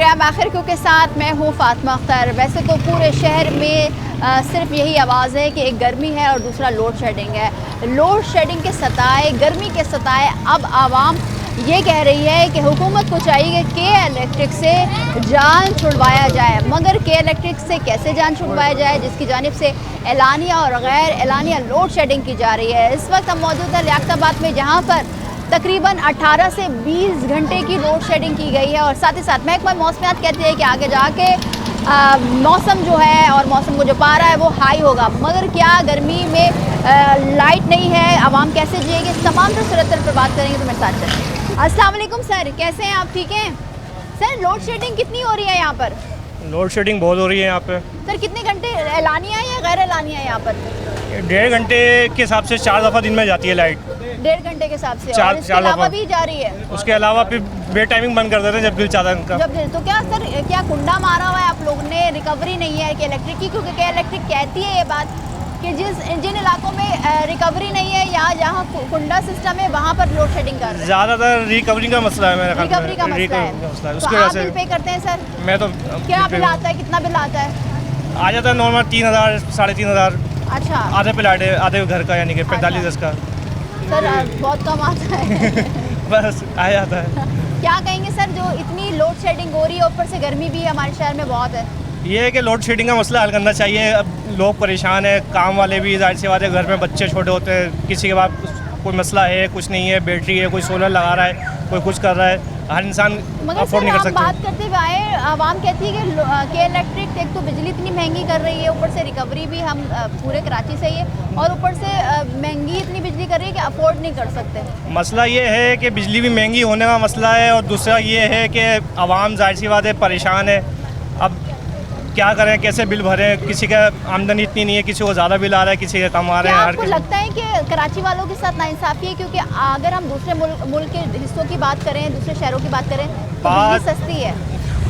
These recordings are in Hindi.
प्रोग्राम आखिर के साथ मैं हूँ फातिमा अख्तर। वैसे तो पूरे शहर में सिर्फ यही आवाज़ है कि एक गर्मी है और दूसरा लोड शेडिंग है। लोड शेडिंग के सताए, गर्मी के सताए अब आवाम ये कह रही है कि हुकूमत को चाहिए कि के इलेक्ट्रिक से जान छुड़वाया जाए। मगर के इलेक्ट्रिक से कैसे जान छुड़वाया जाए, जिसकी जानिब से एलानिया और गैर एलानिया लोड शेडिंग की जा रही है। इस वक्त हम मौजूद है लियाकताबाद में, जहाँ पर तकरीबन 18 से 20 घंटे की लोड शेडिंग की गई है। और साथ ही साथ महकमा मौसमियात कहती है कि आगे जाके मौसम जो है और मौसम को जो पारा है वो हाई होगा। मगर क्या गर्मी में लाइट नहीं है, आवाम कैसे जिएगी, इस तमाम सूरत पर बात करेंगे। तो मेरे साथ चलें। अस्सलाम वालेकुम सर, कैसे हैं आप? ठीक हैं सर। लोड शेडिंग कितनी हो रही है यहाँ पर? लोड शेडिंग बहुत हो रही है यहाँ पे सर। कितने घंटे एलानिया है या गैर एलानिया है यहाँ पर? 1.5 घंटे के हिसाब से 4 दफ़ा दिन में जाती है लाइट। 1.5 घंटे के हिसाब से? चार और इसके अलावा भी जा रही है? उसके अलावा फिर बे टाइमिंग बंद कर देते हैं जब दिल चाहता है उनका। जब दिल। तो क्या सर, क्या कुंडा मारा हुआ है आप लोगों ने? रिकवरी नहीं है कि इलेक्ट्रिक की? क्योंकि क्या इलेक्ट्रिक कहती है ये बात कि जिन इलाकों में रिकवरी नहीं है या जहाँ कुंडा सिस्टम है वहाँ पर लोड शेडिंग कर रहे हैं। ज़्यादातर रिकवरी का मसला है मेरे ख्याल में। रिकवरी का मसला है। उसकी तो वजह आप से बिल पे करते हैं सर? मैं तो क्या बिल आता है? कितना बिल आता है? आ जाता है नॉर्मल 3000 3,500। अच्छा। आधे पे लाइट है, आधे घर का, यानी कि 45 का। सर बहुत कम आता है। बस आ जाता है। क्या कहेंगे सर, जो इतनी लोड शेडिंग हो रही है, ऊपर से गर्मी भी हमारे शहर में बहुत है? ये है कि लोड शेडिंग का मसला हल करना चाहिए। अब लोग परेशान है, काम वाले भी, जाहिर सी बात है, घर में बच्चे छोटे होते हैं, किसी के पास कोई मसला है, कुछ नहीं है, बैटरी है, कोई सोलर लगा रहा है, कोई कुछ कर रहा है, हर इंसान अफोर्ड नहीं कर सकता। बात करते हुए आए, आवाम कहती है कि इलेक्ट्रिक एक तो बिजली इतनी महंगी कर रही है, ऊपर से रिकवरी भी हम पूरे कराची से ही है, और ऊपर से महंगी इतनी बिजली कर रही है कि अफोर्ड नहीं कर सकते। मसला ये है कि बिजली भी महंगी होने का मसला है, और दूसरा ये है कि आवाम जाहिर सी बात है परेशान है। अब क्या करें, कैसे बिल भरें? किसी का आमदनी इतनी नहीं है, किसी को ज़्यादा बिल आ रहा है, किसी का कम आ रहा है। आपको लगता है कि कराची वालों के साथ नाइंसाफ़ी है? क्योंकि अगर हम दूसरे मुल्क के हिस्सों की बात करें, दूसरे शहरों की बात करें, तो बिजली सस्ती है।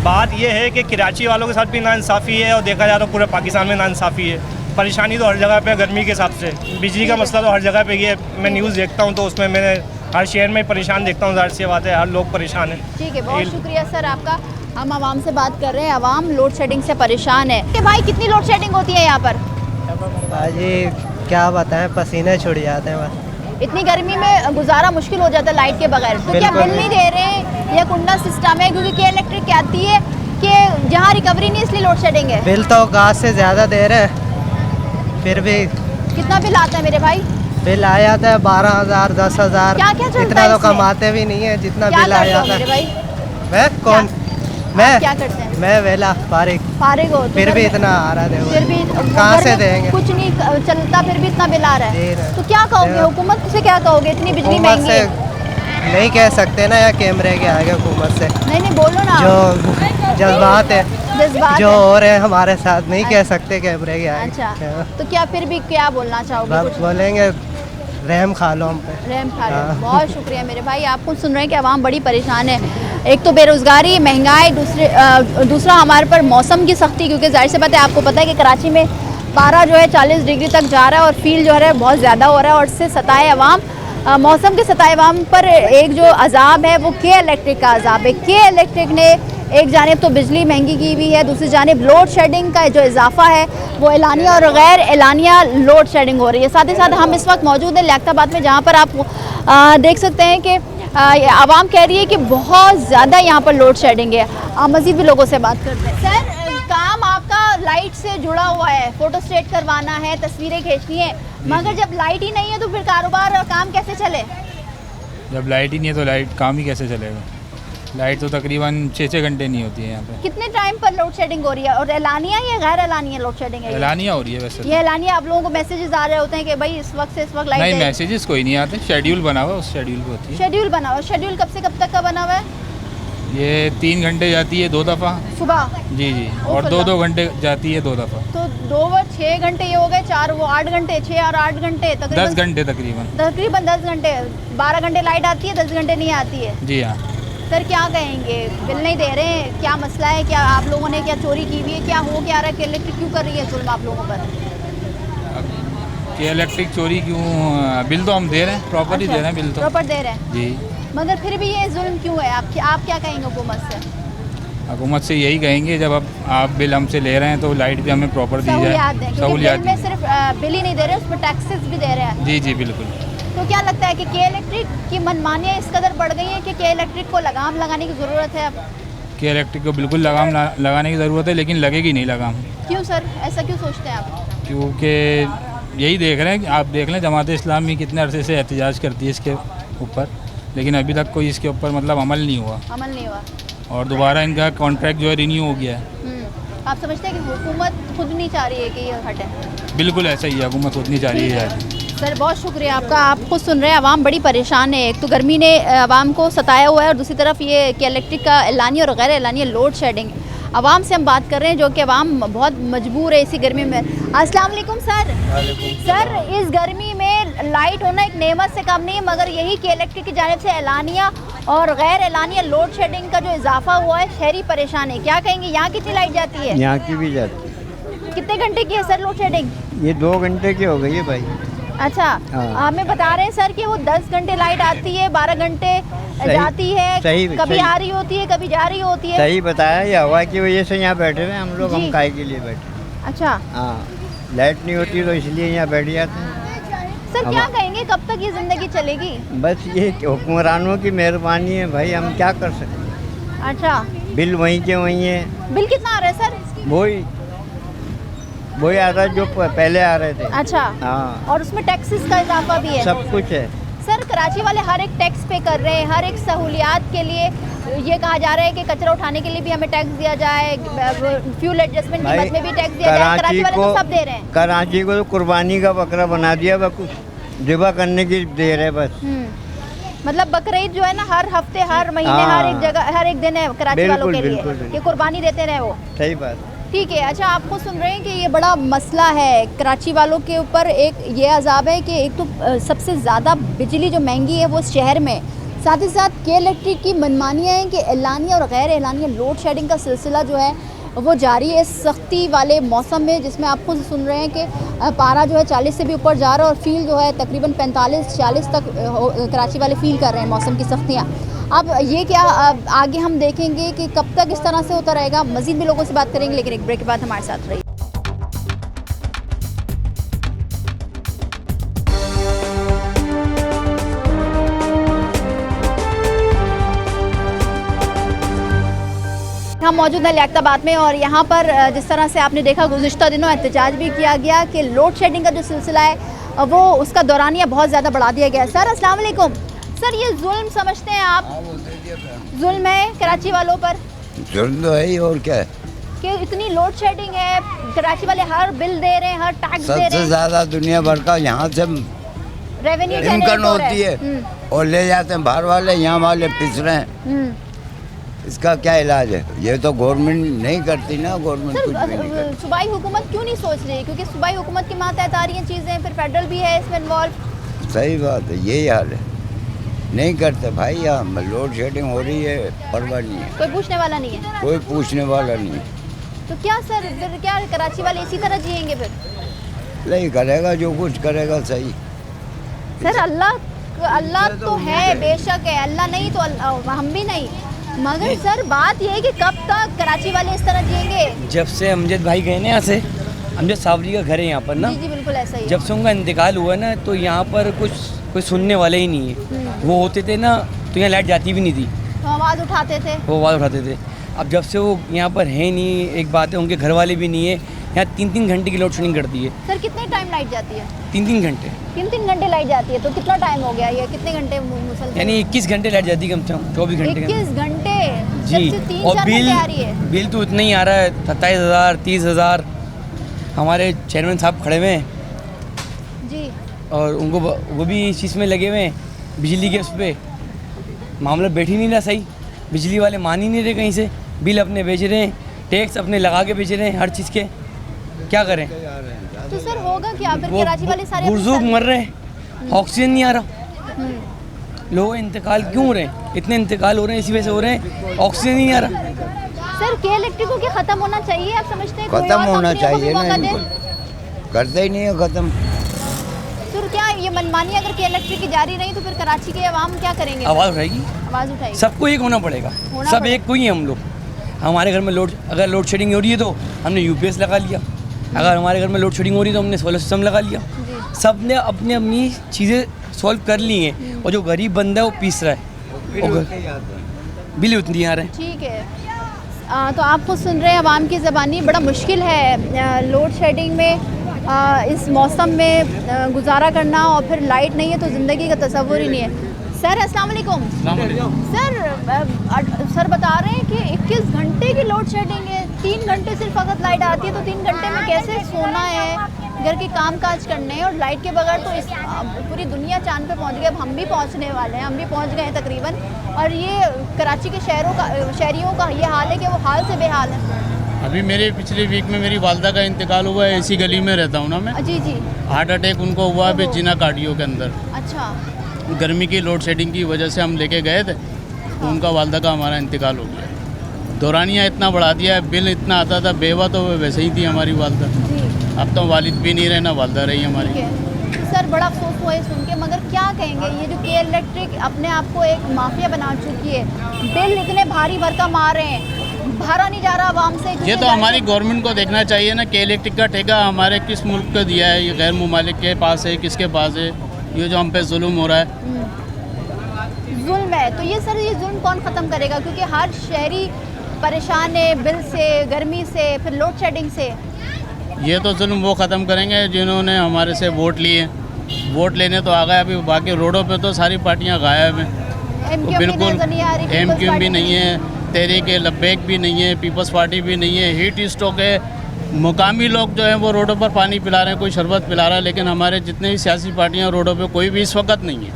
बात यह है कि कराची वालों के साथ भी नाइंसाफ़ी है, और देखा जाए तो पूरे पाकिस्तान में नाइंसाफ़ी है। परेशानी तो हर जगह पे, गर्मी के हिसाब से बिजली का मसला तो हर जगह पे ही है। मैं न्यूज़ देखता हूँ तो उसमें मैंने हर शहर में परेशान देखता हूँ, जाहिर सी बात है, हर लोग परेशान हैं। ठीक है, बहुत शुक्रिया सर आपका। हम आवाम से बात कर रहे हैं, आवाम लोड शेडिंग से परेशान है। कि भाई कितनी लोड शेडिंग होती है यहाँ पर? जी क्या बताएं, पसीने छूट जाते हैं बस। इतनी गर्मी में गुजारा मुश्किल हो जाता है लाइट के बगैर। तो क्या बिल नहीं दे रहे या कुंडा सिस्टम है? क्योंकि के इलेक्ट्रिक कहती है कि जहाँ रिकवरी नहीं इसलिए लोड शेडिंग है। बिल तो गाज से ज़्यादा दे रहे हैं, फिर भी। कितना बिल आता है मेरे भाई? बिल आ जाता है 12,000 10,000। क्या क्या चलता इतना है तो इसमें? कमाते भी नहीं है जितना क्या बिल आ करते हो जाता मेरे है। भाई? मैं कौन? मैं क्या करते हैं? मैं वेला फारिग फारिग हो तो फिर भी इतना आ रहा है। फिर भी कहाँ घर से में देंगे? कुछ नहीं चलता, फिर भी इतना बिल आ रहा है। जी तो क्या कहोगे, हुकूमत से क्या कहोगे? इतनी बिजली हुकूमत महंगी से है। नहीं कह सकते ना, या कैमरे के आगे हुकूमत से नहीं बोलो ना। जो जज्बात है, जो है। हो रहे हैं हमारे साथ, नहीं कह सकते कैमरे के आगे। अच्छा, तो क्या फिर भी क्या बोलना चाहोगे? कुछ बोलेंगे रहम खा लो हम पे। रहम खा लो। बहुत शुक्रिया मेरे भाई। आप कुछ सुन रहे हैं कि आवाम बड़ी परेशान है। एक तो बेरोज़गारी, महंगाई, दूसरा हमारे पर मौसम की सख्ती। क्योंकि जाहिर सी बात है, आपको पता है कि कराची में पारा जो है 40 डिग्री तक जा रहा है, और फील जो है बहुत ज़्यादा हो रहा है, और इससे सताए अवाम, मौसम के सताए अवाम पर एक जो अजाब है वो के इलेक्ट्रिक का अजाब है। के इलेक्ट्रिक ने एक जानिब तो बिजली महंगी की हुई है, दूसरी जानिब लोड शेडिंग का जो इजाफा है वो एलानिया और गैर एलानिया लोड शेडिंग हो रही है। साथ ही साथ हम इस वक्त मौजूद हैं लियाकताबाद में, जहाँ पर आप देख सकते हैं कि आवाम कह रही है कि बहुत ज़्यादा यहाँ पर लोड शेडिंग है। मज़ीद भी लोगों से बात करते हैं। सर, काम आपका लाइट से जुड़ा हुआ है, फ़ोटो स्टेट करवाना है, तस्वीरें खींचनी है, मगर जब लाइट ही नहीं है तो फिर कारोबार और काम कैसे चले? जब लाइट ही नहीं है तो लाइट काम ही कैसे चलेगा? लाइट तो तकरीबन 6-6 घंटे नहीं होती है यहाँ पे। कितने टाइम पर लोड शेडिंग हो रही है? और एलानिया या गैर एलानिया लोड शेडिंग है? एलानिया हो रही है वैसे। ये एलानिया। आप लोगों को मैसेजेस आ रहे होते हैं कि भाई इस वक्त से इस वक्त लाइट नहीं, मैसेजेस कोई नहीं आते, शेड्यूल बना हुआ, उस शेड्यूल पे होती है। शेड्यूल बना हुआ। शेड्यूल कब से कब तक का बना हुआ है? ये 3 घंटे जाती है 2 दफ़ा। सुबह? जी, और 2-2 घंटे जाती है 2 दफ़ा। तो 2 व 6 घंटे ये हो गए, 4 वो 8 घंटे, 6 और 8 घंटे, 10 घंटे तकरीबन 10 घंटे। 12 घंटे लाइट आती है, 10 घंटे नहीं आती है। जी हाँ। सर क्या कहेंगे, बिल नहीं दे रहे हैं, क्या मसला है? क्या आप लोगों ने क्या चोरी की हुई है? क्या हो क्या रहा है? इलेक्ट्रिक क्यों कर रही है जुल्म आप लोगों पर? कि इलेक्ट्रिक चोरी क्यों? बिल तो हम दे रहे हैं, प्रॉपर ही दे रहे हैं बिल तो। प्रॉपर दे रहे हैं जी। मगर फिर भी ये जुल्म क्यों है? आप क्या कहेंगे हुकूमत से? हुकूमत से यही कहेंगे, जब अब आप बिल हमसे ले रहे हैं तो लाइट भी हमें प्रॉपर दी सहूलियात दें, जाए। क्योंकि बिल में दी सिर्फ बिल ही नहीं दे रहे, उसमें टैक्सेस भी दे रहे हैं। जी जी बिल्कुल। तो क्या लगता है कि के इलेक्ट्रिक की मनमानियाँ इस कदर बढ़ गई हैं कि के इलेक्ट्रिक को लगाम लगाने की ज़रूरत है अब? कि इलेक्ट्रिक को बिल्कुल लगाम लगाने की ज़रूरत है, लेकिन लगेगी नहीं लगाम। क्यों सर, ऐसा क्यों सोचते हैं आप? क्योंकि यही देख रहे हैं कि आप देख लें जमात इस्लामी कितने अरसे से एहतजाज करती है इसके ऊपर, लेकिन अभी तक कोई इसके ऊपर मतलब अमल नहीं हुआ। अमल नहीं हुआ। और दोबारा इनका कॉन्ट्रैक्ट जो है रिन्यू हो गया है। आप समझते हैं कि हुकूमत खुद नहीं चाह रही है कि ये हटे? बिल्कुल ऐसा ही है, हुकूमत उतनी चाह रही है। सर बहुत शुक्रिया आपका। आप खुद सुन रहे हैं, आवाम बड़ी परेशान है। एक तो गर्मी ने आवाम को सताया हुआ है और दूसरी तरफ ये कि इलेक्ट्रिक का एलानी और गैर एलानी लोड शेडिंग। आवाम से हम बात कर रहे हैं जो कि आवाम बहुत मजबूर है इसी गर्मी में। अस्सलाम वालेकुम सर। सर इस गर्मी में लाइट होना एक नेमत से कम नहीं है, मगर यही कि इलेक्ट्रिक की जानिब से एलानिया और गैर एलानिया लोड शेडिंग का जो इजाफा हुआ है, शहरी परेशान है। क्या कहेंगे, यहाँ कितनी लाइट जाती है? यहाँ की भी जाती है। कितने घंटे की है सर लोड शेडिंग? ये 2 घंटे की हो गई है भाई। अच्छा, हाँ। हमें बता रहे हैं सर कि वो 10 घंटे लाइट आती है, 12 घंटे जाती है, कभी आ रही होती है, कभी जा रही होती है। सही बताया, ये हवा की वजह से यहाँ बैठे हुए हम लोग। हम काय के लिए बैठे? अच्छा हाँ, लाइट नहीं होती तो इसलिए यहाँ बैठ जाते हैं। सर क्या कहेंगे, कब तक ये जिंदगी चलेगी? बस ये हुक्मरानों की मेहरबानी है भाई, हम क्या कर सकते। अच्छा, बिल वहीं के वहीं है। बिल कितना आ रहा है सर? वही आ रहा है जो पहले आ रहे थे। अच्छा, हाँ, और उसमें टैक्सेस का इजाफा भी है? सब कुछ है सर कराची वाले हर एक टैक्स पे कर रहे हैं, हर एक सहूलियात के लिए ये कहा जा रहा है कि कचरा उठाने के लिए भी हमें टैक्स दिया जाए, फ्यूल एडजस्टमेंट कीमत में भी टैक्स दिया जाए। कराची वाले तो सब दे रहे हैं। कराची को तो कुर्बानी का बकरा बना दिया, बस ज़िबा करने की दे रहे बस। मतलब बकरीद जो है ना, हर हफ्ते, हर महीने, हर एक जगह, हर एक दिन है कराची वालों के लिए, ये कुर्बानी देते रहे वो। सही बात। ठीक है। अच्छा, आपको सुन रहे हैं कि ये बड़ा मसला है कराची वालों के ऊपर। एक ये अजाब है कि एक तो सबसे ज़्यादा बिजली जो महंगी है वो शहर में, साथ ही साथ के इलेक्ट्रिक की मनमानियाँ हैं कि एलानिया और गैर एलानिया लोड शेडिंग का सिलसिला जो है वो जारी है सख्ती वाले मौसम में, जिसमें आप खुद सुन रहे हैं कि पारा जो है 40 से भी ऊपर जा रहा है और फील जो है तकरीबन 45-40 तक कराची वाले फील कर रहे हैं मौसम की सख्तियाँ। अब ये क्या आगे हम देखेंगे कि कब तक इस तरह से होता रहेगा। मज़ीद भी लोगों से बात करेंगे, लेकिन एक ब्रेक के बाद हमारे साथ रहिए। हम मौजूद हैं लियाकताबाद में और यहाँ पर जिस तरह से आपने देखा गुज़िश्ता दिनों एहतजाज भी किया गया कि लोड शेडिंग का जो सिलसिला है वो उसका दौरानिया बहुत ज़्यादा बढ़ा दिया गया है। सर अस्सलाम वालेकुम। सर ये जुल्म समझते हैं आप? जुल्म है कराची वालों पर? जुल्म तो है ही, और क्या है कि इतनी लोड शेडिंग है, कराची वाले हर बिल दे रहे हैं, हर टैक्स दे रहे सबसे हैं, ज्यादा दुनिया भर का यहाँ से रेवेन्यू इनकम होती है और ले जाते हैं बाहर वाले, यहाँ वाले पिस रहे हैं। इसका क्या इलाज है? ये तो गवर्नमेंट नहीं करती ना, गवर्नमेंट कुछ भी नहीं सर सूबाई हुकूमत क्यों नहीं सोच रही? क्योंकि सूबाई हुकूमत के मातहत आ रही हैं चीज़ें, फिर फेडरल भी है इसमें इन्वॉल्व। सही बात है, यही हाल है, नहीं करते भाई। यहाँ लोड शेडिंग हो रही है, परवाह नहीं है, कोई पूछने वाला नहीं है। कोई पूछने वाला नहीं है। तो क्या सर फिर क्या कराची वाले इसी तरह जिएंगे फिर? नहीं करेगा, जो कुछ करेगा सही। सर अल्लाह तो है, बेशक है, अल्लाह नहीं तो हम भी नहीं, मगर सर बात यह है कि कब तक कराची वाले इस तरह जिएंगे? जब से अमजद भाई गए ना यहाँ से, अमजद सावरी का घर है यहाँ पर ना, जी बिल्कुल ऐसा ही है। जब से उनका इंतकाल हुआ ना तो यहाँ पर कोई सुनने वाले ही नहीं है। वो होते थे ना तो यहाँ लाइट जाती भी नहीं थी, तो आवाज़ उठाते थे, वो आवाज़ उठाते थे। अब जब से वो यहाँ पर है नहीं, एक बात है उनके घर वाले भी नहीं है, यहाँ 3-3 घंटे की लोड शेडिंग करती है। सर कितने टाइम लाइट जाती है? 3-3 घंटे, 3-3 घंटे लाइट जाती है, तो कितना टाइम हो गया ये? कितने घंटे मुसलसल? यानी 21 घंटे लाइट जाती है कम से कम, 24 घंटे 21 घंटे जी। जब से और 3-4 घंटे आ रही है। बिल तो इतना ही आ रहा है, 27,000 30,000। हमारे चेयरमैन साहब खड़े हुए हैं जी, और उनको वो भी इस चीज़ में लगे हुए हैं, बिजली के उस पर मामला बैठ ही नहीं रहा सही। बिजली वाले मान ही नहीं रहे कहीं से, बिल अपने बेच रहे हैं, टैक्स अपने लगा के बेच रहे हैं हर चीज़ के। क्या करें? तो सर होगा क्या फिर? वो कराची वाले सारे बुजुर्ग मर रहे हैं, ऑक्सीजन नहीं आ रहा, लोग इंतकाल क्यों हो रहे हैं? इतने इंतकाल हो रहे हैं इसी वजह से हो रहे हैं, ऑक्सीजन नहीं आ रहा। सर के इलेक्ट्रिको के ख़त्म होना चाहिए, आप समझते हैं? कोई खत्म और होना कंपनियों को भी चाहिए ना, मौका दें? इनको करते ही नहीं है खत्म। सर क्या ये मनमानी अगर के इलेक्ट्रिक की जारी रही तो फिर कराची के अवाम क्या करेंगे? आवाज़ उठाएगी, आवाज़ उठाएगी। सबको एक होना पड़ेगा, सब एक कोई है हम लोग। हमारे घर में अगर लोड शेडिंग हो रही है तो हमने यूपीएस लगा लिया, अगर हमारे घर में लोड शेडिंग हो रही है तो हमने सोलर सिस्टम लगा लिया। सब ने अपनी अपनी चीज़ें सॉल्व कर ली हैं और जो गरीब बंदा है वो पीस रहा है और बिल उतनी आ रहे हैं। ठीक है, तो आप खुद सुन रहे हैं आवाम की ज़बानी। बड़ा मुश्किल है लोड शेडिंग में इस मौसम में गुजारा करना, और फिर लाइट नहीं है तो ज़िंदगी का तसव्वुर ही नहीं है। सर अस्सलाम वालेकुम। सर बता रहे हैं कि 21 घंटे की लोड शेडिंग है, 3 घंटे सिर्फ अगर लाइट आती है तो 3 घंटे में कैसे सोना है, घर के काम काज करने हैं, और लाइट के बगैर तो इस पूरी दुनिया चांद पे पहुंच गई। अब हम भी पहुंचने वाले हैं, हम भी पहुंच गए हैं तकरीबन। और ये कराची के शहरियों का ये हाल है कि वो हाल से बेहाल है। अभी मेरे पिछले वीक में मेरी वालदा का इंतकाल हुआ है, इसी गली में रहता हूँ ना मैं। जी जी। हार्ट अटैक उनको हुआ अभी जिना कार्डियो के अंदर। अच्छा। गर्मी की लोड शेडिंग की वजह से हम लेके गए थे, उनका वालदा का हमारा इंतकाल हो गया। दौरानिया इतना बढ़ा दिया है, बिल इतना आता था, बेवा तो वैसे ही थी हमारी वालदा। अब तो वालिद भी नहीं रहे ना वालदा रही हमारी। सर बड़ा अफसोस हुआ है सुन के, मगर क्या कहेंगे, ये जो के इलेक्ट्रिक अपने आप को एक माफिया बना चुकी है, बिल इतने भारी भरकम आ रहे हैं, भरा नहीं जा रहा आवाम से। ये तो हमारी गवर्नमेंट को देखना चाहिए ना, के इलेक्ट्रिक का ठेका हमारे किस मुल्क को दिया है, ये गैर मुमालिक के पास है, किसके पास है, ये जो हम पे जुल्म हो रहा है। जुल्म है तो ये सर, ये जुल्म कौन ख़त्म करेगा? क्योंकि हर शहरी परेशान है बिल से, गर्मी से, फिर लोड शेडिंग से। ये तो जुल्म वो ख़त्म करेंगे जिन्होंने हमारे से वोट लिए। वोट लेने तो आ गए, अभी बाकी रोडों पे तो सारी पार्टियां गायब हैं। तो बिल्कुल MQM भी नहीं है, तहरीक लब्बैक भी नहीं है, पीपल्स पार्टी भी नहीं है, हीट स्ट्रोक है। मुकामी लोग जो हैं वो रोडों पर पानी पिला रहे हैं, कोई शरबत पिला रहा है, लेकिन हमारे जितने भी सियासी पार्टियां रोडों पे कोई भी इस वक्त नहीं है।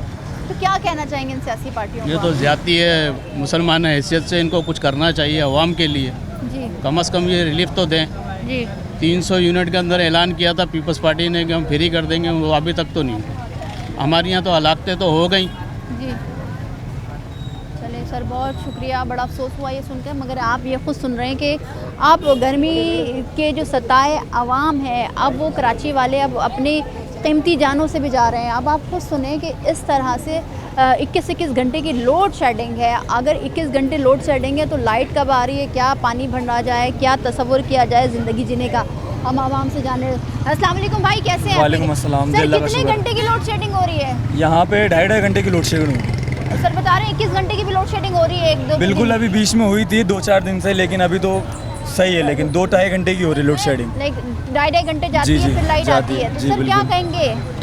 तो क्या कहना चाहेंगे इन सियासी पार्टियों ये को? तो ज़्यादती है, मुसलमान हैसियत से इनको कुछ करना चाहिए अवाम के लिए। जी कम से कम ये रिलीफ तो दें। जी। 300 यूनिट के अंदर ऐलान किया था पीपल्स पार्टी ने कि हम फ्री कर देंगे, वो अभी तक तो नहीं। हमारे यहाँ तो हलाकतें तो हो गई। जी चलिए सर, बहुत शुक्रिया। बड़ा अफसोस हुआ ये सुनकर, मगर आप ये खुद सुन रहे हैं कि आप गर्मी के जो सताए आवाम है, अब वो कराची वाले अब अपनी कीमती जानों से भी जा रहे हैं। अब आप खुद सुने कि इस तरह से 21 घंटे की लोड शेडिंग है। अगर 21 घंटे लोड शेडिंग है तो लाइट कब आ रही है, क्या पानी भरा जाए, क्या तसव्वुर किया जाए ज़िंदगी जीने का, हम आवाम से जाने। अस्सलाम वालेकुम भाई, कैसे हैं? वालेकुम अस्सलाम। सर कितने घंटे की लोड शेडिंग हो रही है? यहाँ पे 2.5 घंटे की लोड शेडिंग हुई। सर बता रहे हैं 21 घंटे की भी लोड शेडिंग हो रही है? 1-2 बिल्कुल, अभी बीच में हुई थी 2-4 दिन से, लेकिन अभी तो सही है। लेकिन 2-2.5 घंटे की हो रही लोड शेडिंग। लाइक 2.5 घंटे जाती जी, है, जी, फिर लाइट जाती आती है। है। तो जी, सर क्या बिल्कुल। कहेंगे?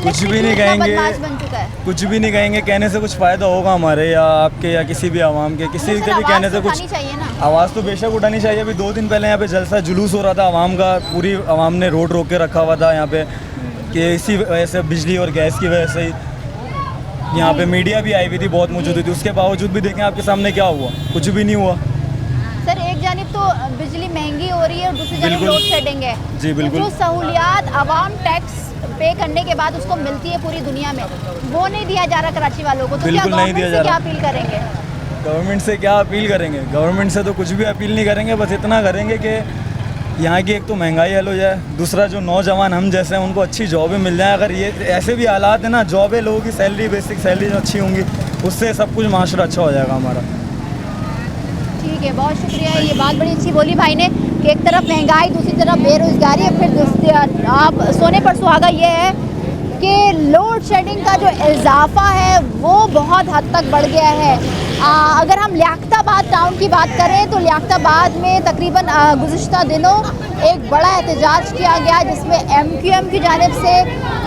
कुछ भी नहीं कहेंगे, बदमाश बन चुका है। कुछ भी नहीं कहेंगे। कहने से कुछ फ़ायदा होगा हमारे या आपके या किसी भी आवाम के, किसी के भी कहने से कुछ चाहिए ना। आवाज़ तो बेशक उठानी चाहिए। अभी 2 दिन पहले यहाँ पे जलसा जुलूस हो रहा था आवाम का, पूरी आवाम ने रोड रोक के रखा हुआ था यहाँ पे कि इसी वजह से, बिजली और गैस की वजह से ही। यहाँ पे मीडिया भी आई हुई थी, बहुत मौजूद थी, उसके बावजूद भी देखें आपके सामने क्या हुआ, कुछ भी नहीं हुआ। सर एक जानिब तो बिजली महंगी हो रही है और दूसरी जानिब लोड शेडिंग है। जी बिल्कुल। जो सहूलियात आवाम टैक्स पे करने के बाद उसको मिलती है पूरी दुनिया में, वो नहीं दिया जा रहा कराची वालों को। तो क्या बिल्कुल नहीं दिया जा क्या रहा। अपील करेंगे? गवर्नमेंट से क्या अपील करेंगे? गवर्नमेंट से तो कुछ भी अपील नहीं करेंगे, बस इतना करेंगे कि यहाँ की एक तो महंगाई हल हो जाए, दूसरा जो नौजवान हम जैसे हैं उनको अच्छी जॉबें मिल जाए। अगर ये ऐसे भी हालात है ना, जॉबें, लोगों की सैलरी, बेसिक सैलरी जो अच्छी होंगी, उससे सब कुछ माशरा अच्छा हो जाएगा हमारा। ठीक है, बहुत शुक्रिया। ये बात बड़ी अच्छी बोली भाई ने कि एक तरफ महंगाई, दूसरी तरफ बेरोज़गारी है, फिर आप सोने पर सुहागा ये है कि लोड शेडिंग का जो इजाफा है वो बहुत हद तक बढ़ गया है। अगर हम लियाकताबाद टाउन की बात करें तो लियाकताबाद में तकरीबन गुज़िश्ता दिनों एक बड़ा एहतजाज किया गया, जिसमें MQM की जानिब से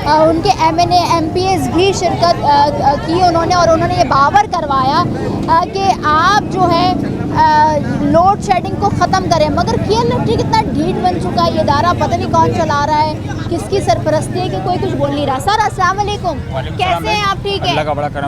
उनके MNA MPs भी शिरकत की उन्होंने, और उन्होंने ये बावर करवाया कि आप जो है लोड शेडिंग को ख़त्म करें। मगर के इलेक्ट्रिक इतना ढीठ बन चुका है, ये इदारा पता नहीं कौन चला रहा है, किसकी सरपरस्ती है कि कोई कुछ बोल नहीं रहा। सर अस्सलाम वालेकुम, कैसे हैं आप? ठीक है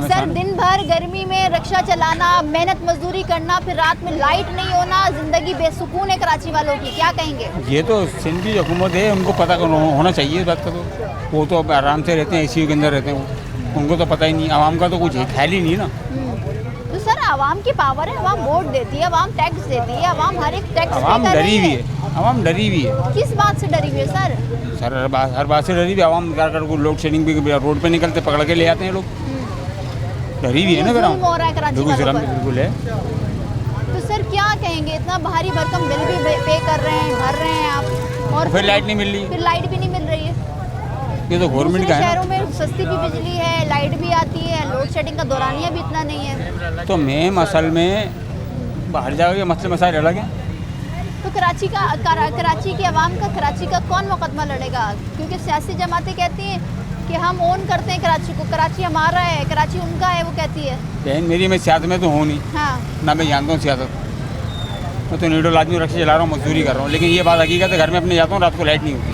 सर, दिन भर गर्मी में रिक्शा चलाना, मेहनत मजदूरी करना, फिर रात में लाइट नहीं होना, ज़िंदगी बेसुकून है कराची वालों की, क्या कहेंगे? ये तो सिंध की हुकूमत है, उनको पता होना चाहिए इस बात का। तो वो तो अब आराम से रहते हैं, AC के अंदर रहते हैं, उनको तो पता ही नहीं। आवाम का तो कुछ ख्याल ही नहीं ना। तो सर आवाम की पावर है, आवाम वोट देती है, आवाम टैक्स देती है, आवाम हर एक टैक्स आवाम डरी हुई है, आवाम डरी हुई है। किस बात से डरी हुई है सर? सर हर बात से डरी हुई आवाम। कर लोड शेडिंग भी रोड पे निकलते पकड़ के ले आते हैं लोग, डरी हुई है ना। जुल्म हो रहा है कराची वालों पर। बिल्कुल है। तो सर क्या कहेंगे, इतना भारी भरकम बिल भी पे कर रहे हैं, भर रहे हैं आप, और फिर लाइट नहीं मिल रही, फिर लाइट भी नहीं मिल रही है। ये तो गवर्नमेंट का है। शहरों में सस्ती भी बिजली है, लाइट भी आती है, लोड शेडिंग का दौरानिया भी इतना नहीं है। तो मेन असल में बाहर जाकर मसले मसाइल अलग हैं। तो कराची की आवाम का, कराची का कौन मुकदमा लड़ेगा? क्योंकि सियासी जमातें कहती हैं कि हम ओन करते हैं कराची को, कराची हमारा है, कराची उनका है, वो कहती है। बहन मेरी, मैं सियासत में तो हूँ नहीं, हाँ, ना मैं जानता हूँ सियासत। मैं तो नीडो आदमी रक्षा चला रहा हूँ, मजदूरी कर रहा हूँ, लेकिन ये बात हकीकत है, घर में अपने जाता हूँ, रात को लाइट नहीं होती।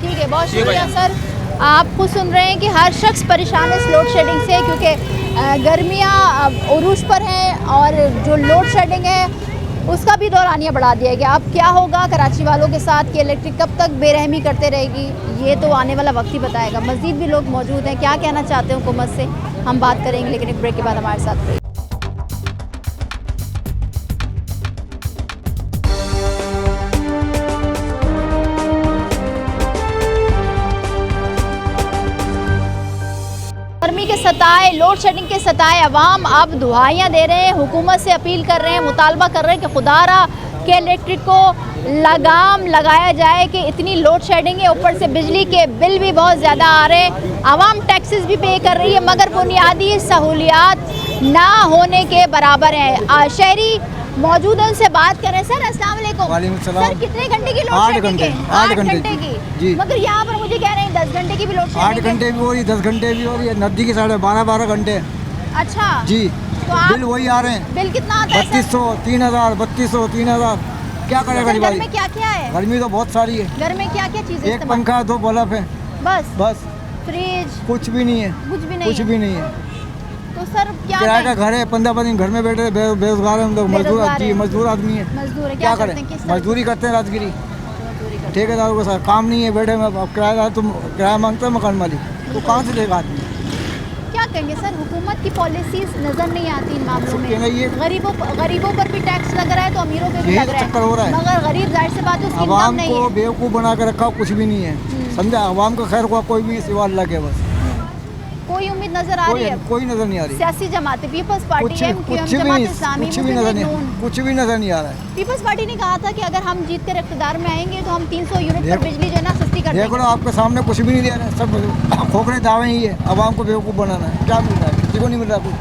ठीक है, बहुत शुक्रिया सर। आपको सुन रहे हैं कि हर शख्स परेशान है इस लोड शेडिंग से, क्योंकि गर्मियाँ उरूज पर हैं और जो लोड शेडिंग है उसका भी दौरानिया बढ़ा दिया गया। अब क्या होगा कराची वालों के साथ कि इलेक्ट्रिक कब तक बेरहमी करते रहेगी, ये तो आने वाला वक्त ही बताएगा। मज़ीद भी लोग मौजूद हैं, क्या कहना चाहते हैं हुकूमत से, हम बात करेंगे, लेकिन एक ब्रेक के बाद हमारे साथ रहिए। गर्मी के सताए, लोड शेडिंग के सताए अवाम अब दुआइयाँ दे रहे हैं, हुकूमत से अपील कर रहे हैं, मुतालबा कर रहे हैं कि खुदारा के इलेक्ट्रिक को लगाम लगाया जाए कि इतनी लोड शेडिंग है, ऊपर से बिजली के बिल भी बहुत ज़्यादा आ रहे हैं, आवाम टैक्सेस भी पे कर रही है, मगर बुनियादी सहूलियात ना होने के बराबर हैं। शहरी मौजूद है, उनसे बात करें। सर अस्सलाम वालेकुम। सर कितने घंटे की लोड शेडिंग है? 8 घंटे की जी। मगर यहाँ पर मुझे कह रहे हैं 10 घंटे की भी लोड शेडिंग। 8 घंटे भी हो रही, 10 घंटे भी हो रही है, नजदीकी 12.5 घंटे। अच्छा जी, तो आप बिल वही आ रहे हैं। बिल कितना आता है? 3200, 3000, 3200, 3000। क्या करेगा घर में? क्या क्या है? गर्मी तो बहुत सारी है। घर में क्या क्या चीजें? एक पंखा, 2 बल्ब है, बस। फ्रिज कुछ भी नहीं है, कुछ भी नहीं है। तो सर क्या किराए का घर है, 15 दिन घर में बैठे बेरोजगार है हम लोग, मजदूर आदमी है। मजदूर है, क्या करें? मजदूरी करते हैं राजगिरी, ठेकेदार के साथ काम नहीं है, बैठे में। अब किराएदार तो किराया मांगते हैं मकान मालिक, तो कहाँ से लेगा आदमी? क्या कहेंगे सर, हुकूमत की पॉलिसीज नजर नहीं आती इन मामलों में। गरीबों पर भी टैक्स लग रहा है तो अमीरों पे भी लग रहा है, मगर गरीब जाहिर सी बात है उसकी इनकम नहीं है। बेवकूफ़ बना के रखा, कुछ भी नहीं है, समझा। आवाम का खैर हुआ कोई भी सिवा अल्लाह के, बस कोई उम्मीद नजर आ रही है? कोई नजर नहीं आ रही। सियासी जमातें, पीपल्स पार्टी, कुछ भी नजर नहीं आ रहा है। पीपल्स पार्टी ने कहा था कि अगर हम जीत कर इक़्तिदार में आएंगे तो हम 300 यूनिट पर बिजली जो है ना सस्ती कर देंगे। देख लो, आपके सामने कुछ भी नहीं दे रहे हैं, सब खोखले दावे ही है, आवाम को बेवकूफ़ बनाना है। क्या मिल रहा है? किसी को नहीं मिल रहा कुछ।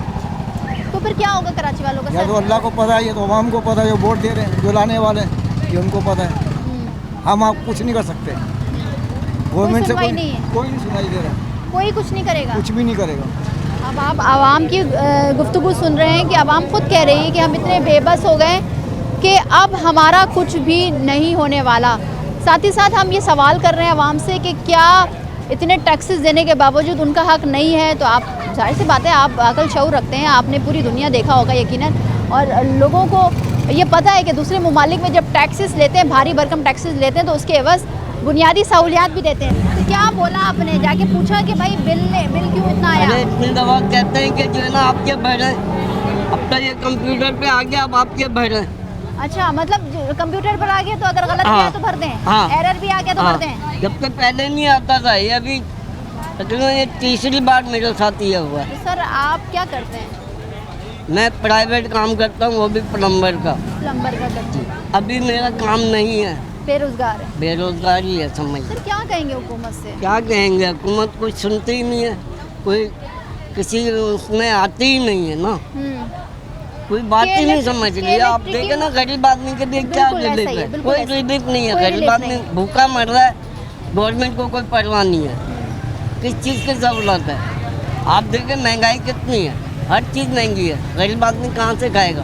तो फिर क्या होगा कराची वालों का? तो अल्लाह को पता है, ये तो आवाम को पता है, जो वोट दे रहे हैं, जो लाने वाले हैं, ये उनको पता है। हम आप कुछ नहीं कर सकते, गवर्नमेंट से कोई नहीं सुनाई दे रहा, कोई कुछ नहीं करेगा, कुछ भी नहीं करेगा। अब आप आवाम की गुफ्तगू सुन रहे हैं कि आवाम खुद कह रही है कि हम इतने बेबस हो गए कि अब हमारा कुछ भी नहीं होने वाला। साथ ही साथ हम ये सवाल कर रहे हैं आवाम से कि क्या इतने टैक्सेस देने के बावजूद उनका हक नहीं है? तो आप जाहिर सी बात है, आप अकल शऊर रखते हैं, आपने पूरी दुनिया देखा होगा यकीनन, और लोगों को ये पता है कि दूसरे ममालिक में जब टैक्सेस लेते हैं, भारी भरकम टैक्सेस लेते हैं, तो उसके एवज़ बुनियादी सहूलियात भी देते हैं। तो क्या बोला आपने? जाके पूछा कि भाई बिल क्यों इतना आया? अरे इतनी दवा कहते हैं कि जो है ना आपके भर रहे, अब तो ये कंप्यूटर पे आ गया, अब आपके भर रहे। अच्छा, मतलब कंप्यूटर पर आ गया तो अगर गलत किया तो भर दें? हाँ। एरर भी आ गया तो भर दें? जब तक पहले नहीं आता था, ये अभी ये तीसरी बार मेरे साथ ये हुआ। तो सर आप क्या करते हैं? मैं प्राइवेट काम करता हूँ, वो भी प्लम्बर का करती हूँ। अभी मेरा काम नहीं है, बेरोजगार है। बेरोजगारी है, समझ। सर क्या कहेंगे हुकूमत से? क्या कहेंगे, हुकूमत कुछ सुनती ही नहीं है, कोई किसी उसमें आती ही नहीं है ना, कोई बात ही नहीं समझ रही है। आप देखे ना गरीब आदमी के लिए क्या रिलीफ है? कोई रिलीफ नहीं है, गरीब आदमी भूखा मर रहा है, गवर्नमेंट को कोई परवाह नहीं है, किस चीज़ की ज़रूरत है? आप देखें महंगाई कितनी है, हर चीज़ महंगी है, गरीब आदमी कहाँ से खाएगा?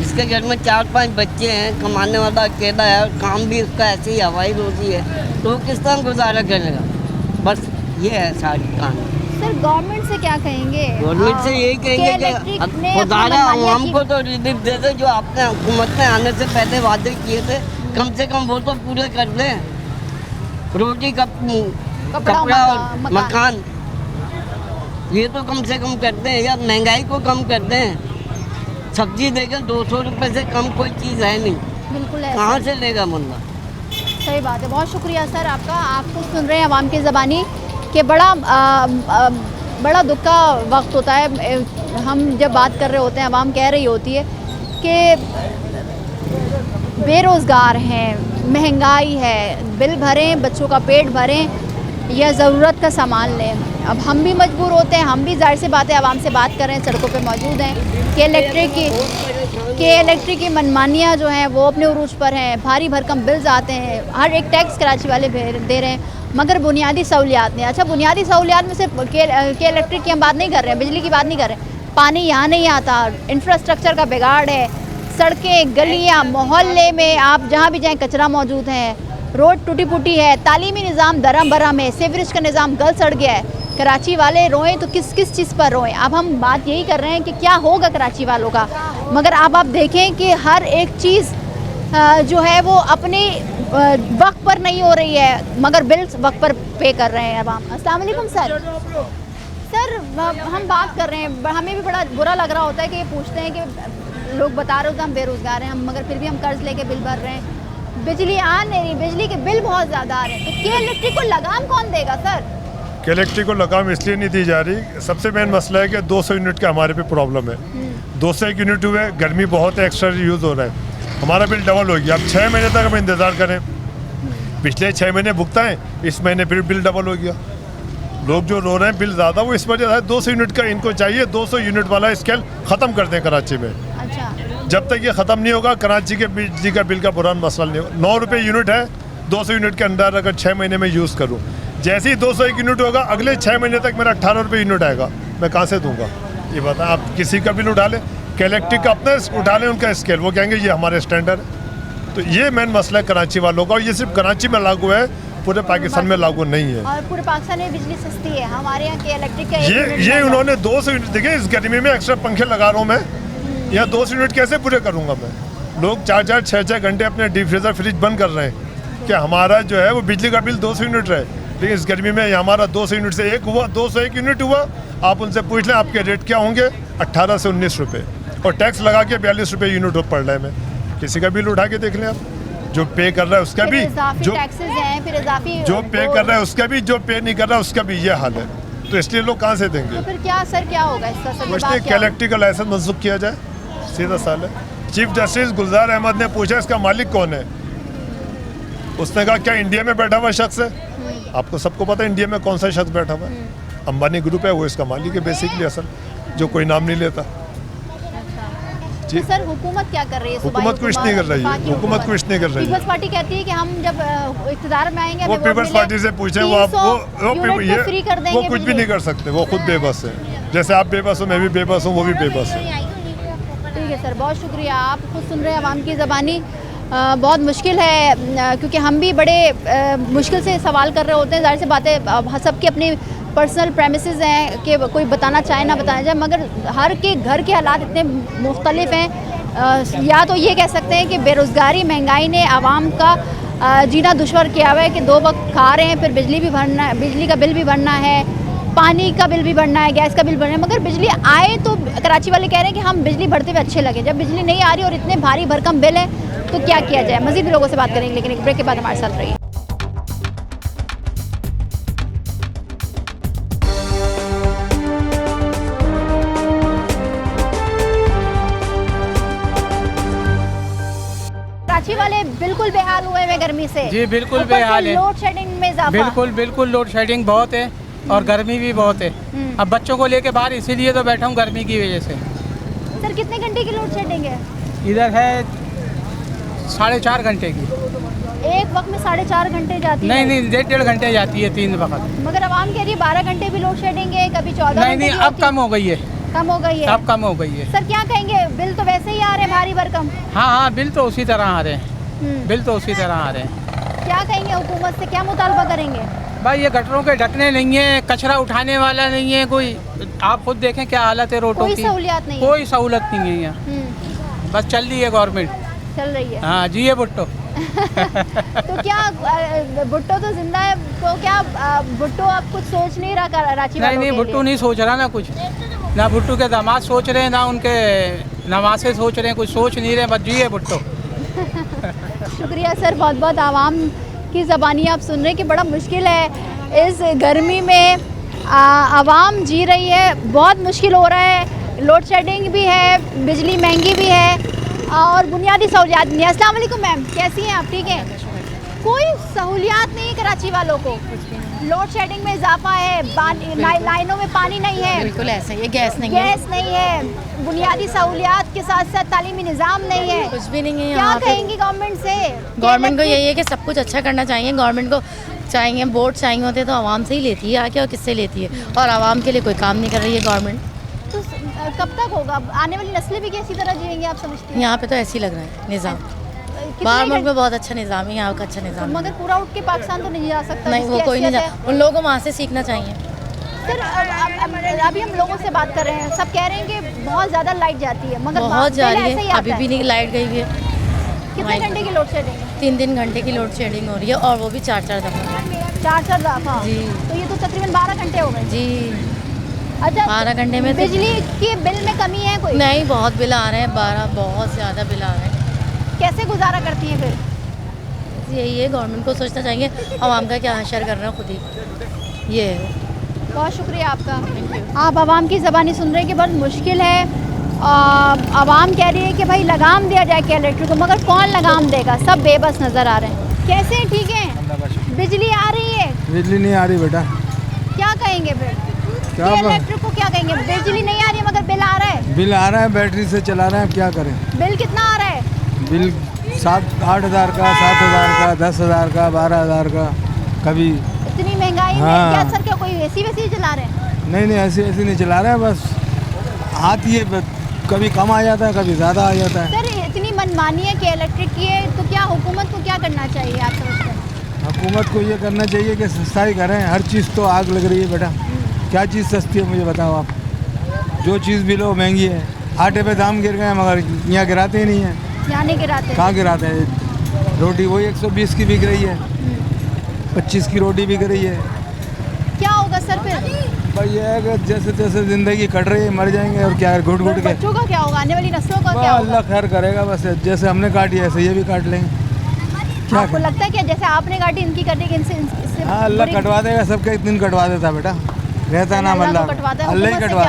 इसके घर में 4-5 बच्चे हैं, कमाने वाला अकेला है, और काम भी उसका ऐसे ही हवाई रोजी है, तो वो किस तरह गुजारा करेगा? बस ये है सारी कहानी। सर गवर्नमेंट से क्या कहेंगे? गवर्नमेंट से यही कहेंगे कि खुदारा आवाम को तो रिलीफ दे दे, जो आपने हुकूमत में आने से पहले वादे किए थे, कम से कम वो तो पूरे कर दें। रोटी कपड़ा और मकान, ये तो कम से कम करते हैं, या महंगाई को कम कर दें। सब्जी देखें 200 रुपये से कम कोई चीज़ है नहीं, बिल्कुल है, कहाँ से लेगा बंदा? सही बात है, बहुत शुक्रिया सर आपका। आपको सुन रहे हैं आवाम की ज़बानी कि बड़ा दुख का वक्त होता है। हम जब बात कर रहे होते हैं, आवाम कह रही होती है कि बेरोज़गार हैं, महंगाई है, बिल भरें, बच्चों का पेट भरें या ज़रूरत का सामान लें। अब हम भी मजबूर होते हैं, हम भी ज़ाहिर सी बात है आवाम से बात कर रहे हैं, सड़कों पे मौजूद हैं कि इलेक्ट्रिक की मनमानियाँ जो हैं वो अपने उरूज पर हैं, भारी भरकम बिल्स आते हैं, हर एक टैक्स कराची वाले दे रहे हैं, मगर बुनियादी सहूलियात नहीं। अच्छा, बुनियादी सहूलियात में से के इलेक्ट्रिक की हम बात नहीं कर रहे हैं, बिजली की बात नहीं कर रहे हैं, पानी यहाँ नहीं आता, इंफ्रास्ट्रक्चर का बिगाड़ है, सड़कें, गलियाँ, मोहल्ले में आप जहाँ भी जाएँ कचरा मौजूद है, रोड टूटी फूटी है, तालीमी निज़ाम दरम बरम है, सीवरेज का निज़ाम गल सड़ गया है। कराची वाले रोएं तो किस किस चीज़ पर रोएं। अब हम बात यही कर रहे हैं कि क्या होगा कराची वालों का, मगर अब आप देखें कि हर एक चीज़ जो है वो अपने वक्त पर नहीं हो रही है, मगर बिल्स वक्त पर पे कर रहे हैं अब। अस्सलाम वालेकुम सर। सर हम बात कर रहे हैं, हमें भी बड़ा बुरा लग रहा होता है कि ये पूछते हैं कि लोग बता रहे होते हैं हम बेरोज़गार हैं, हम मगर फिर भी हम कर्ज लेके बिल भर रहे हैं, बिजली आ नहीं रही, बिजली के बिल बहुत ज़्यादा आ रहे हैं, तो के इलेक्ट्रिक को लगाम कौन देगा सर? के इलेक्ट्रिक को लगाम इसलिए नहीं दी जा रही, सबसे मेन मसला है कि 200 यूनिट का हमारे पे प्रॉब्लम है। 201 यूनिट हुए, गर्मी बहुत है, एक्स्ट्रा यूज़ हो रहा है, हमारा बिल डबल हो गया। अब 6 महीने तक हम इंतज़ार करें, पिछले 6 महीने भुगताएं, इस महीने फिर बिल डबल हो गया। लोग जो रो रहे हैं बिल ज़्यादा, वो इस वजह से 200 यूनिट का इनको चाहिए, 200 यूनिट वाला स्केल ख़त्म कर दें कराची में। अच्छा, जब तक ये ख़त्म नहीं होगा कराची के बिजली का बिल का बुरा मसला नहीं होगा। 9 रुपये यूनिट है, 200 यूनिट के अंदर अगर 6 महीने में यूज़ करूँ, जैसे ही 201 यूनिट होगा अगले 6 महीने तक मेरा 18 रुपये यूनिट आएगा, मैं कहाँ से दूंगा? ये बता, आप किसी का बिल उठा लें, के इलेक्ट्रिक का अपना उठा लें उनका स्केल, वो कहेंगे ये हमारे स्टैंडर्ड है। तो ये मेन मसला है कराची वालों का, और ये सिर्फ कराची में लागू है, पूरे पाकिस्तान में लागू नहीं है। और पूरे पाकिस्तान में बिजली सस्ती है, हमारे यहाँ के इलेक्ट्रिक का ये उन्होंने 200 यूनिट, देखिए इस गर्मी में एक्स्ट्रा पंखे लगा रहा हूँ मैं, यहाँ 200 यूनिट कैसे पूरे करूँगा मैं? लोग 4-4, 6-6 घंटे अपने डीप फ्रीजर फ्रिज बंद कर रहे हैं कि हमारा जो है वो बिजली का बिल 200 यूनिट रहे, लेकिन इस गर्मी में हमारा 200 यूनिट से एक हुआ, 201 यूनिट हुआ। आप उनसे पूछ लें आपके रेट क्या होंगे, 18 से 19 रुपये, और टैक्स लगा के 42 रुपये यूनिट पड़ रहा है। मैं किसी का बिल उठा के देख लें आप, जो पे कर रहा है उसका भी, जो पे कर रहा है उसका भी, जो पे नहीं कर रहा है उसका भी ये हाल है। तो इसलिए लोग कहाँ से देंगे? तो फिर क्या सर, क्या होगा इसका? मुझे के इलेक्ट्रिक का लाइसेंस मंसूख किया जाए, सीधा साल है। चीफ जस्टिस गुलजार अहमद ने पूछा इसका मालिक कौन है, उसने कहा क्या इंडिया में बैठा हुआ शख्स है? आपको सबको पता है इंडिया में कौन सा शख्स बैठा हुआ है, अंबानी ग्रुप है, वो इसका मालिक है बेसिकली, असल जो कोई नाम नहीं लेता। तो सर हुकूमत क्या कर रही है? हुकूमत कुछ नहीं कर रही है, हुकूमत कुछ नहीं कर रही है। पीपल्स पार्टी कहती है कि हम जब इक़्तिदार में आएंगे, वो पीपल्स पार्टी से पूछे, वो आप वो कुछ भी नहीं कर सकते, वो खुद बेबस है। जैसे आप बेबस हो, मैं भी बेबस हूँ, वो भी बेबस है। ठीक है सर, बहुत शुक्रिया। आप खुद सुन रहे हैं आवाम की ज़बानी, बहुत मुश्किल है क्योंकि हम भी बड़े मुश्किल से सवाल कर रहे होते हैं। ज़ाहिर सी बात है सबकी अपनी पर्सनल प्रेमिसेस हैं कि कोई बताना चाहे ना बताया जाए, मगर हर के घर के हालात इतने मुख्तलिफ हैं। या तो ये कह सकते हैं कि बेरोज़गारी, महंगाई ने आवाम का जीना दुश्वार किया हुआ है कि 2 वक्त खा रहे हैं, फिर बिजली भी भरना है, बिजली का बिल भी भरना है, पानी का बिल भी भरना है, गैस का बिल भरना है। मगर बिजली आए तो कराची वाले कह रहे हैं कि हम बिजली भरते हुए अच्छे लगे, जब बिजली नहीं आ रही और इतने भारी भरकम बिल हैं तो क्या किया जाए? मज़ीद भी लोगों से बात करेंगे, लेकिन एक ब्रेक के बाद हमारे साथ रहिए। कराची वाले बिल्कुल बेहाल हुए हैं गर्मी से। जी बिल्कुल बेहाल है, लोड शेडिंग में इजाफा। बिल्कुल लोड शेडिंग बहुत है और गर्मी भी बहुत है। अब बच्चों को लेके बाहर इसीलिए तो बैठा हूँ, गर्मी की वजह से। सर कितने घंटे की लोड शेडिंग है? इधर है 4.5 घंटे की। एक वक्त में 4.5 घंटे जाती है? नहीं 1.5 घंटे जाती है 3 वक्त। मगर आवाम कह रही है 12 घंटे भी लोड शेडिंग है, कभी 14 नहीं अब कम हो गई है, कम हो गई है, अब कम हो गई है। सर क्या कहेंगे, बिल तो वैसे ही आ रहे हैं भारी भरकम? हाँ बिल तो उसी तरह आ रहे हैं, बिल तो उसी तरह आ रहे हैं। क्या कहेंगे हुकूमत से, क्या मुतालबा करेंगे? भाई ये गटरों के ढकने नहीं है, कचरा उठाने वाला नहीं है कोई, आप खुद देखें क्या हालत है रोडों की, कोई सहूलियत नहीं, कोई सहूलत नहीं है यहाँ, बस चल रही है गवर्नमेंट, चल रही है। हाँ जी ये भुट्टो। तो क्या भुट्टो तो जिंदा है, तो क्या भुट्टो अब कुछ सोच नहीं रहा कराची वालों के लिए? नहीं भुट्टो नहीं सोच रहा ना कुछ, ना भुट्टो के दामाद सोच रहे हैं, ना उनके नवासे सोच रहे हैं, कुछ सोच नहीं रहे, बस जी है भुट्टो। शुक्रिया सर, बहुत बहुत आवाम की ज़बानी आप सुन रहे हैं कि बड़ा मुश्किल है इस गर्मी में, आवाम जी रही है, बहुत मुश्किल हो रहा है, लोड शेडिंग भी है, बिजली महंगी भी है, और बुनियादी सहूलियात नहीं है। अस्सलाम वालेकुम मैम, कैसी हैं आप? ठीक हैं। कोई सहूलियात नहीं है कराची वालों को। लोड शेडिंग में इजाफा है, लाइनों में पानी नहीं है, बिल्कुल ऐसा ही है, गैस नहीं है, बुनियादी सहूलियात के साथ साथ तालीमी निज़ाम नहीं है, कुछ भी नहीं है। क्या कहेंगी गवर्नमेंट से? गवर्नमेंट को यही है कि सब कुछ अच्छा करना चाहिए। गवर्नमेंट को चाहिए, वोट चाहिए होते तो आवाम से ही लेती है आके, और किससे लेती है, और आवाम के लिए कोई काम नहीं कर रही है गवर्नमेंट। तो कब तक होगा? आने वाली नस्लें भी कैसी तरह जिएंगी आप समझती हैं? यहाँ पे तो ऐसे ही लग रहा है निज़ाम। बाहर मुल्क में बहुत अच्छा निज़ाम है, यहाँ का अच्छा निज़ाम। मगर पूरा उठ के पाकिस्तान तो नहीं जा सकता। नहीं, वो कोई नहीं जा, उन लोगों को वहाँ से सीखना चाहिए। सर अभी हम लोगों से बात कर रहे हैं, सब कह रहे हैं कि बहुत ज़्यादा लाइट जाती है, मगर बहुत जा रही है, अभी भी नहीं लाइट गई हुई है। कितने घंटे की लोड शेडिंग है? 3 घंटे की लोड शेडिंग हो रही है, और वो भी 4-4 दफ़ा। 4-4 दफ़ा जी। तो ये तो तकरीबन 12 घंटे हो गए जी। अच्छा, 12 घंटे में बिजली के बिल में कमी है कोई? नहीं, बहुत बिल आ रहे हैं, 12 बहुत ज़्यादा बिल आ रहे हैं। कैसे गुजारा करती हैं फिर? यही है, गवर्नमेंट को सोचना चाहिए आवाम का क्या हशर कर रहे हैं खुद ही। ये है। बहुत शुक्रिया आपका। आप आवाम की ज़बानी सुन रहे हैं कि बहुत मुश्किल है। आवाम कह रही है कि भाई लगाम दिया जाए कि इलेक्ट्रिक को, मगर कौन लगाम देगा? सब बेबस नज़र आ रहे हैं। कैसे हैं? ठीक है। बिजली आ रही है? बिजली नहीं आ रही बेटा। क्या कहेंगे फिर? क्या इलेक्ट्रिक को क्या कहेंगे? बिजली नहीं आ रही है मगर बिल आ रहा है। बिल आ रहा है, बैटरी से चला रहे हैं, क्या करें? बिल कितना आ रहा है? बिल 7-8 हज़ार का, 7 हज़ार का, 10 हज़ार का, 12 हज़ार का कभी। इतनी महंगाई में क्या सर, क्या कोई एसी वैसी चला रहे हैं? नहीं, ऐसे नहीं चला रहे हैं, बस आती है, कभी कम आ जाता है, कभी ज़्यादा आ जाता है। सर इतनी मनमानी है कि इलेक्ट्रिक की है, तो क्या हुकूमत को क्या करना चाहिए आप समझते हैं? हुकूमत को ये करना चाहिए कि सस्ताई करें। हर चीज़ तो आग लग रही है बेटा, क्या चीज़ सस्ती है मुझे बताओ आप? जो चीज़ भी लो महंगी है। आटे पे दाम गिर गए मगर यहाँ गिराते ही नहीं है। यहाँ नहीं गिराते? कहाँ गिराते हैं? रोटी वही 120 की बिक रही है, 25 की रोटी बिक रही है। क्या होगा सर फिर? भाई ये है कि जैसे जैसे ज़िंदगी कट रही है, मर जाएंगे और क्या घुट घुट के। बच्चों का क्या होगा? आने वाली नस्लों का क्या होगा? अल्लाह खैर करेगा, बस जैसे हमने काटी है ऐसे ये भी काट लेंगे। क्या आपको लगता है कि जैसे आपने काटी इनकी कटेगी इनसे? हाँ, अल्लाह कटवा देगा, सबका एक दिन कटवा देता बेटा, रहता नाम अल्लाह। अल्लाह ही कटवा,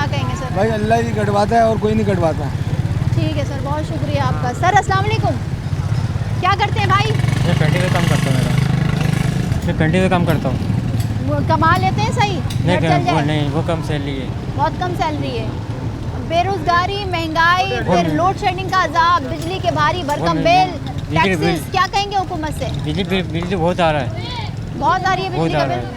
भाई अल्लाह ही कटवाता है और कोई नहीं कटवाता। ठीक है सर, बहुत शुक्रिया आपका। सर अस्सलाम वालेकुम, क्या करते हैं भाई? मैं पेंटिंग का काम करता हूँ मैडम, मैं पेंटिंग का काम करता हूँ। वो कमा लेते हैं सही? नहीं, वो कम सैलरी है, बहुत कम सैलरी है। बेरोजगारी, महंगाई, फिर लोड शेडिंग का अजाब, बिजली के भारी भरकम बिल, टैक्सेस, क्या कहेंगे हुकूमत से? बिजली बहुत आ रहा है, बहुत आ रही है बिजली का बिल।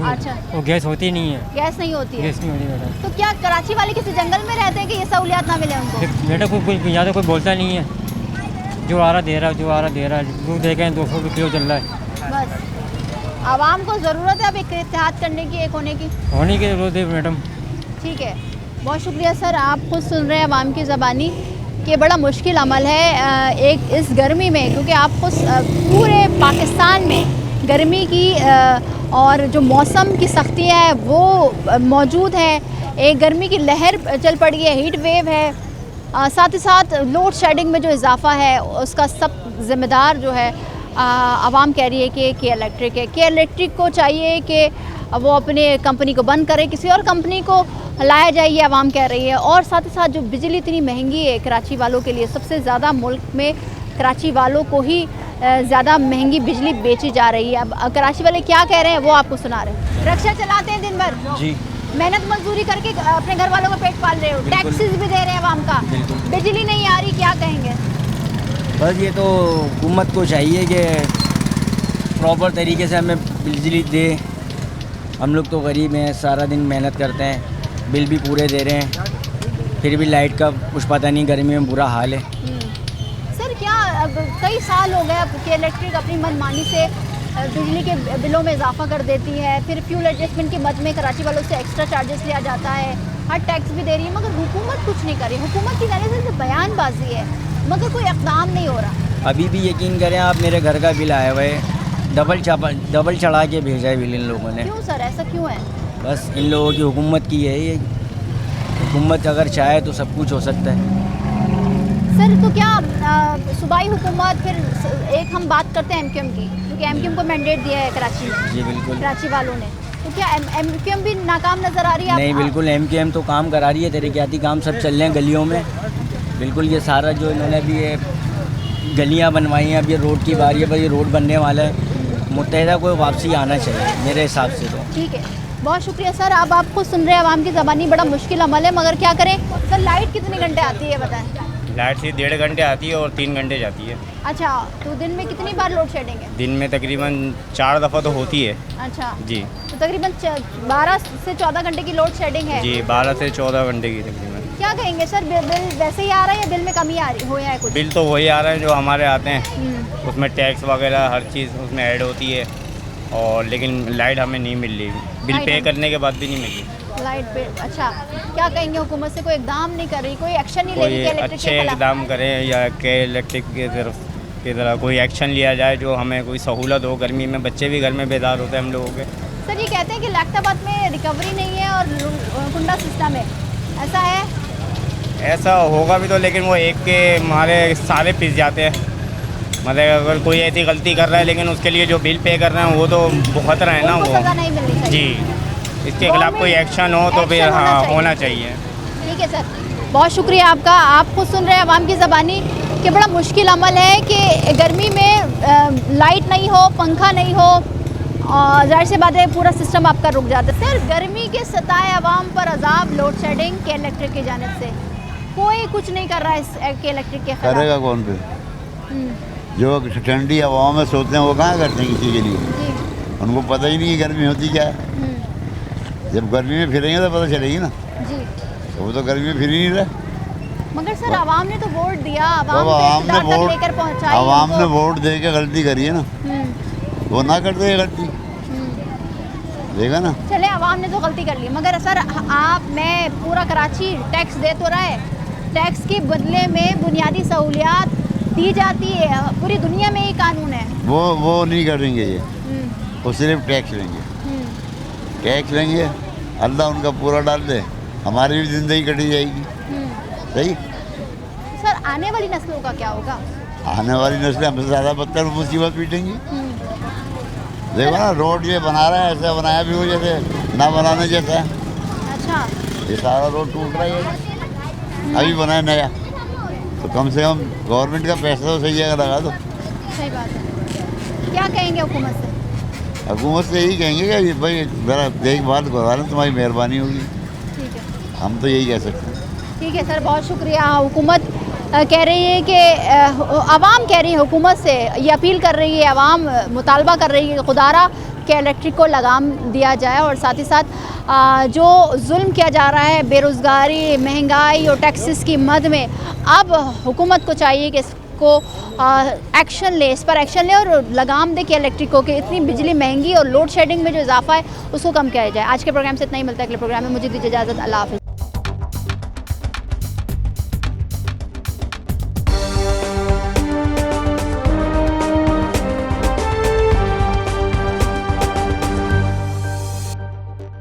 अच्छा, वो गैस होती नहीं है। गैस नहीं होती है? गैस नहीं होती मैडम। तो क्या कराची वाले किसी जंगल में रहते हैं कि ये सहूलियात ना मिले उनको? बेटा कोई यहाँ तो कोई बोलता नहीं है, जो आ रहा दे रहा है, जो आ रहा दे रहा है। दूध देखें 200 रुपये किलो चल रहा है। बस आवाम को ज़रूरत है अब एक इत्तेहाद करने की, एक होने की ज़रूरत है मैडम। ठीक है, बहुत शुक्रिया सर। आप खुद सुन रहे हैं आवाम की ज़बानी कि बड़ा मुश्किल अमल है एक इस गर्मी में, क्योंकि आप खुद पूरे पाकिस्तान में गर्मी की और जो मौसम की सख्तियाँ है वो मौजूद है। एक गर्मी की लहर चल पड़ी है, हीट वेव है, साथ ही साथ लोड शेडिंग में जो इजाफा है उसका सब ज़िम्मेदार जो है आवाम कह रही है कि इलेक्ट्रिक है। कि इलेक्ट्रिक को चाहिए कि वो अपने कंपनी को बंद करे, किसी और कंपनी को लाया जाए, ये आवाम कह रही है। और साथ ही साथ जो बिजली इतनी महंगी है कराची वालों के लिए, सबसे ज़्यादा मुल्क में कराची वालों को ही ज़्यादा महंगी बिजली बेची जा रही है। अब कराची वाले क्या कह रहे हैं वो आपको सुना रहे हैं। रिक्शा चलाते हैं दिन भर जी, मेहनत मजदूरी करके अपने घर वालों को पेट पाल रहे हो, टैक्सेस भी दे रहे हैं आवाम का, बिजली नहीं आ रही, क्या कहेंगे? बस ये तो हुकूमत को चाहिए कि प्रॉपर तरीके से हमें बिजली दे। हम लोग तो गरीब हैं, सारा दिन मेहनत करते हैं, बिल भी पूरे दे रहे हैं, फिर भी लाइट का कुछ पता नहीं, गर्मी में बुरा हाल है। सर क्या अब कई साल हो गए अब कि इलेक्ट्रिक अपनी मनमानी से बिजली के बिलों में इजाफा कर देती है, फिर फ्यूल एडजस्टमेंट के मद में कराची वालों से एक्स्ट्रा चार्जेस लिया जाता है, हर टैक्स भी दे रही है, मगर हुकूमत कुछ नहीं कर रही। हुकूमत की जाने से बयानबाजी है मगर कोई इक़दाम नहीं हो रहा। अभी भी यकीन करें आप, मेरे घर का बिल आया हुआ है, डबल चढ़ा के भेजा है बिल इन लोगों ने। क्यों सर, ऐसा क्यों है? बस इन लोगों की हुकूमत की है ये, हुकूमत अगर चाहे तो सब कुछ हो सकता है। सर तो क्या सूबाई हुकूमत, फिर एक हम बात करते हैं एमक्यूएम की, क्योंकि एमक्यूएम को मैंडेट दिया है कराची में। जी बिल्कुल, कराची वालों ने, तो क्या एमक्यूएम भी नाकाम नज़र आ रही है? नहीं बिल्कुल, एमक्यूएम तो काम करा रही है, तरक्याती काम सब चल रहे हैं गलियों में, बिल्कुल ये सारा जो इन्होंने अभी ये गलियां बनवाई हैं, अब ये रोड की बारी है, बस ये रोड बनने वाला है, मुत्तहिदा को वापसी आना चाहिए मेरे हिसाब से तो। ठीक है, बहुत शुक्रिया सर। अब आप खुद सुन रहे हैं आवाम की ज़बानी, बड़ा मुश्किल अमल है मगर क्या करें। सर लाइट कितने घंटे आती है बताएं? लाइट से 1.5 घंटे आती है और 3 घंटे जाती है। अच्छा, तो दिन में कितनी बार लोड शेडिंग है? दिन में तकरीबन 4 दफ़ा तो होती है। अच्छा जी, तो तकरीबन 12 से 14 घंटे की लोड शेडिंग है। जी 12 से 14 घंटे की तकरीबन। क्या कहेंगे सर, बिल वैसे ही आ रहा है या बिल में कमी आ रही हो या है कुछ? बिल तो वही आ रहे हैं जो हमारे आते हैं, उसमें टैक्स वगैरह हर चीज़ उसमें ऐड होती है, और लेकिन लाइट हमें नहीं मिल रही, बिल पे करने के बाद भी नहीं मिली लाइट पे। अच्छा, क्या कहेंगे हुकूमत से कोई इकदाम नहीं कर रही, कोई एक्शन नहीं ले रही? कोई अच्छे इकदाम करें या के इलेक्ट्रिक की तरह कोई एक्शन लिया जाए जो हमें कोई सहूलत हो। गर्मी में बच्चे भी घर में बेदार होते हैं हम लोगों के। सर ये कहते हैं कि लैक्टाबाद में रिकवरी नहीं है और कुंडा सिस्टम है, ऐसा है? ऐसा होगा भी तो, लेकिन वो एक के हमारे सारे पिस जाते हैं। मतलब अगर कोई ऐसी गलती कर रहा है लेकिन उसके लिए जो बिल पे कर रहे हैं वो तो बहुत रहे हैं ना, वो सज़ा नहीं मिलनी चाहिए। जी, इसके खिलाफ कोई एक्शन हो तो फिर हाँ होना चाहिए। ठीक है सर, बहुत शुक्रिया आपका। आप खुद सुन रहे हैं आवाम की ज़बानी कि बड़ा मुश्किल अमल है कि गर्मी में लाइट नहीं हो, पंखा नहीं हो, और जाहिर सी बात है पूरा सिस्टम आपका रुक जाता है। सर गर्मी के सताए आवाम पर अजाब लोड शेडिंग के इलेक्ट्रिक की जानिब से, कोई कुछ नहीं कर रहा है इस के इलेक्ट्रिक के खिलाफ। करेगा कौन फिर? जो ठंडी हवाओं में सोते हैं वो कहाँ करते हैं किसी के लिए? उनको पता ही नहीं है गर्मी होती क्या है। जब गर्मी में फिरेंगे तो पता चलेगी ना। जी, तो वो तो गर्मी में फिर ही नहीं रहे। मगर सर आवाम ने तो वोट दिया, आवाम ने वोट लेकर पहुंचाई, आवाम ने वोट दे के गलती करी है ना, वो ना करते गलती देगा ना। चले आवाम ने तो गलती कर ली, मगर सर मैं पूरा कराची टैक्स दे तो रहा है, टैक्स के बदले में बुनियादी सहूलियात दी जाती है, पूरी दुनिया में ही कानून है। वो नहीं करेंगे ये, वो सिर्फ टैक्स लेंगे, टैक्स लेंगे, अल्लाह उनका पूरा डाल दे, हमारी भी ज़िंदगी कटी जाएगी। सही। सर आने वाली नस्लों का क्या होगा? आने वाली नस्लें हमसे ज़्यादा बदतर मुसीबत पीटेंगी। देखो ना रोड ये बना रहा है, ऐसा बनाया भी हो जैसे ना बनाने जैसा। अच्छा, ये सारा रोड टूट रहा है, अभी बनाया नया, तो कम से कम गवर्नमेंट का पैसा तो सही जगह लगा दो। सही बात है। क्या कहेंगे हुकूमत से? हुकूमत से यही कहेंगे कि भाई ज़रा देखभाल करवा लें, तुम्हारी मेहरबानी होगी। ठीक है, हम तो यही कह सकते हैं। ठीक है सर, बहुत शुक्रिया। हुकूमत कह रही है कि आवाम कह रही है हुकूमत से, ये अपील कर रही है, आवाम मुतालबा कर रही है कि खुदारा के इलेक्ट्रिक को लगाम दिया जाए, और साथ ही साथ जो जुल्म किया जा रहा है बेरोज़गारी, महंगाई और टैक्सेस की मद में, अब हुकूमत को चाहिए कि इसको एक्शन ले, इस पर एक्शन ले और लगाम दे कि इलेक्ट्रिक को, कि इतनी बिजली महंगी और लोड शेडिंग में जो इजाफा है उसको कम किया जाए। आज के प्रोग्राम से इतना ही, मिलता है अगले प्रोग्राम में। मुझे दीजिए इजाज़त, अल्लाह हाफ़िज़।